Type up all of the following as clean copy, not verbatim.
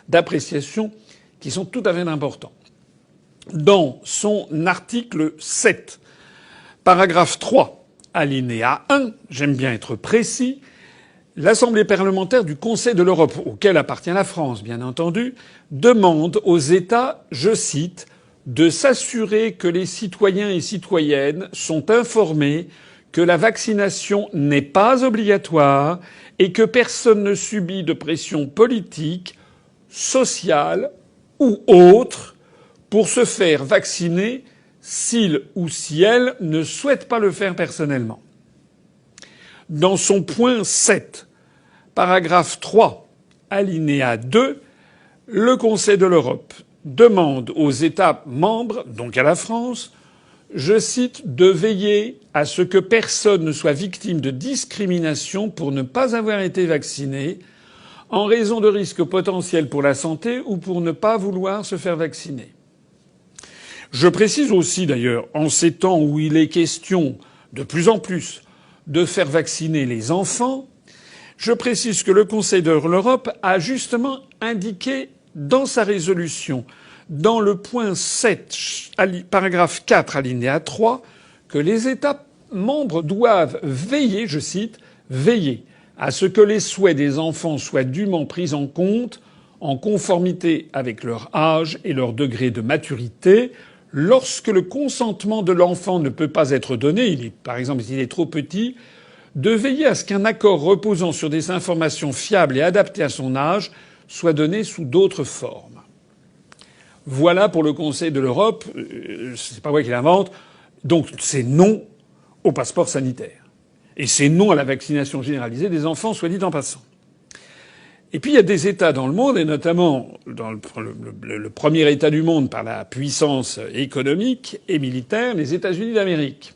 d'appréciation qui sont tout à fait importants. Dans son article 7, paragraphe 3, alinéa 1, j'aime bien être précis, l'Assemblée parlementaire du Conseil de l'Europe, auquel appartient la France, bien entendu, demande aux États, je cite, de s'assurer que les citoyens et citoyennes sont informés que la vaccination n'est pas obligatoire et que personne ne subit de pression politique, sociale ou autre pour se faire vacciner s'il ou si elle ne souhaite pas le faire personnellement. Dans son point 7, paragraphe 3, alinéa 2, le Conseil de l'Europe demande aux États membres, donc à la France, je cite, de veiller à ce que personne ne soit victime de discrimination pour ne pas avoir été vacciné en raison de risques potentiels pour la santé ou pour ne pas vouloir se faire vacciner. Je précise aussi d'ailleurs, en ces temps où il est question de plus en plus de faire vacciner les enfants, je précise que le Conseil de l'Europe a justement indiqué dans sa résolution, dans le point 7, paragraphe 4, alinéa 3, que les États membres doivent veiller, je cite, veiller à ce que les souhaits des enfants soient dûment pris en compte en conformité avec leur âge et leur degré de maturité. Lorsque le consentement de l'enfant ne peut pas être donné, par exemple s'il est trop petit, de veiller à ce qu'un accord reposant sur des informations fiables et adaptées à son âge soit donné sous d'autres formes. Voilà pour le Conseil de l'Europe. C'est pas moi qui l'invente. Donc c'est non au passeport sanitaire. Et c'est non à la vaccination généralisée des enfants, soit dit en passant. Et puis il y a des États dans le monde, et notamment dans le premier État du monde par la puissance économique et militaire, les États-Unis d'Amérique.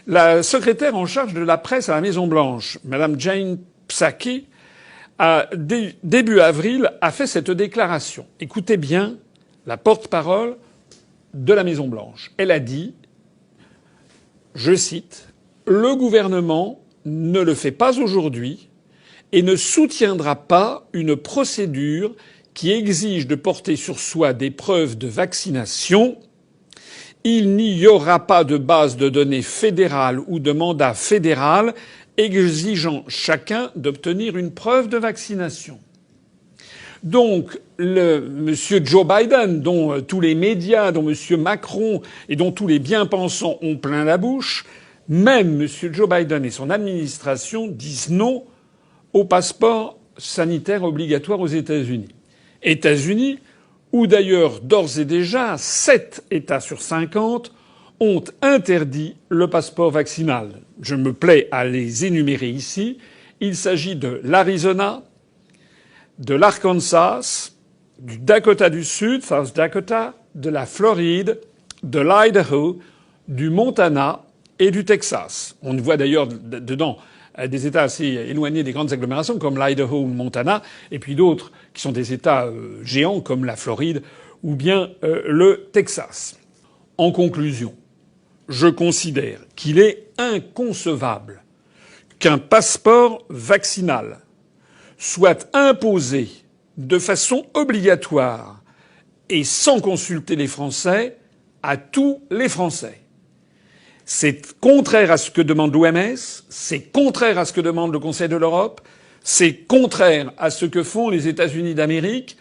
La secrétaire en charge de la presse à la Maison-Blanche, Madame Jane Psaki, début avril, a fait cette déclaration. Écoutez bien la porte-parole de la Maison-Blanche. Elle a dit, je cite, le gouvernement ne le fait pas aujourd'hui et ne soutiendra pas une procédure qui exige de porter sur soi des preuves de vaccination. Il n'y aura pas de base de données fédérale ou de mandat fédéral exigeant chacun d'obtenir une preuve de vaccination. Donc, monsieur Joe Biden, dont tous les médias, dont monsieur Macron et dont tous les bien-pensants ont plein la bouche, même monsieur Joe Biden et son administration disent non au passeport sanitaire obligatoire aux États-Unis. États-Unis, où d'ailleurs d'ores et déjà 7 États sur 50 ont interdit le passeport vaccinal. Je me plais à les énumérer ici. Il s'agit de l'Arizona, de l'Arkansas, du Dakota du Sud, South Dakota, de la Floride, de l'Idaho, du Montana et du Texas. On voit d'ailleurs dedans des États assez éloignés des grandes agglomérations comme l'Idaho ou le Montana, et puis d'autres qui sont des États géants comme la Floride ou bien le Texas. En conclusion, je considère qu'il est inconcevable qu'un passeport vaccinal soit imposé de façon obligatoire et sans consulter les Français à tous les Français. C'est contraire à ce que demande l'OMS, c'est contraire à ce que demande le Conseil de l'Europe, c'est contraire à ce que font les États-Unis d'Amérique.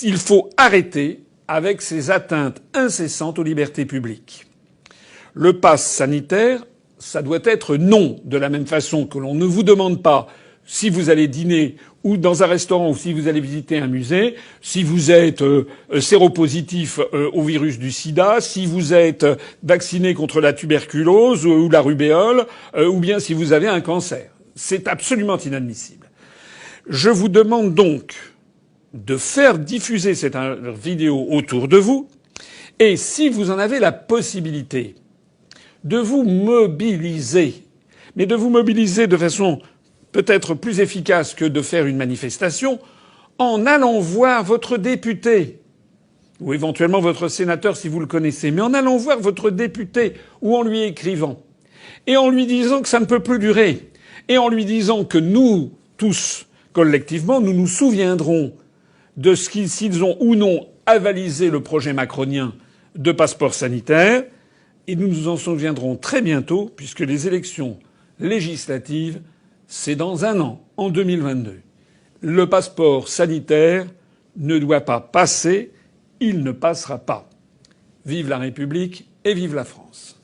Il faut arrêter avec ces atteintes incessantes aux libertés publiques. Le pass sanitaire, ça doit être non, de la même façon que l'on ne vous demande pas si vous allez dîner ou dans un restaurant ou si vous allez visiter un musée, si vous êtes séropositif au virus du sida, si vous êtes vacciné contre la tuberculose ou la rubéole, ou bien si vous avez un cancer. C'est absolument inadmissible. Je vous demande donc de faire diffuser cette vidéo autour de vous, et si vous en avez la possibilité, de vous mobiliser, mais de vous mobiliser de façon peut-être plus efficace que de faire une manifestation, en allant voir votre député, ou éventuellement votre sénateur si vous le connaissez, mais en allant voir votre député, ou en lui écrivant, et en lui disant que ça ne peut plus durer, et en lui disant que nous, tous, collectivement, nous nous souviendrons de s'ils ont ou non avalisé le projet macronien de passeport sanitaire. Et nous nous en souviendrons très bientôt, puisque les élections législatives, c'est dans un an, en 2022. Le passeport sanitaire ne doit pas passer, il ne passera pas. Vive la République et vive la France.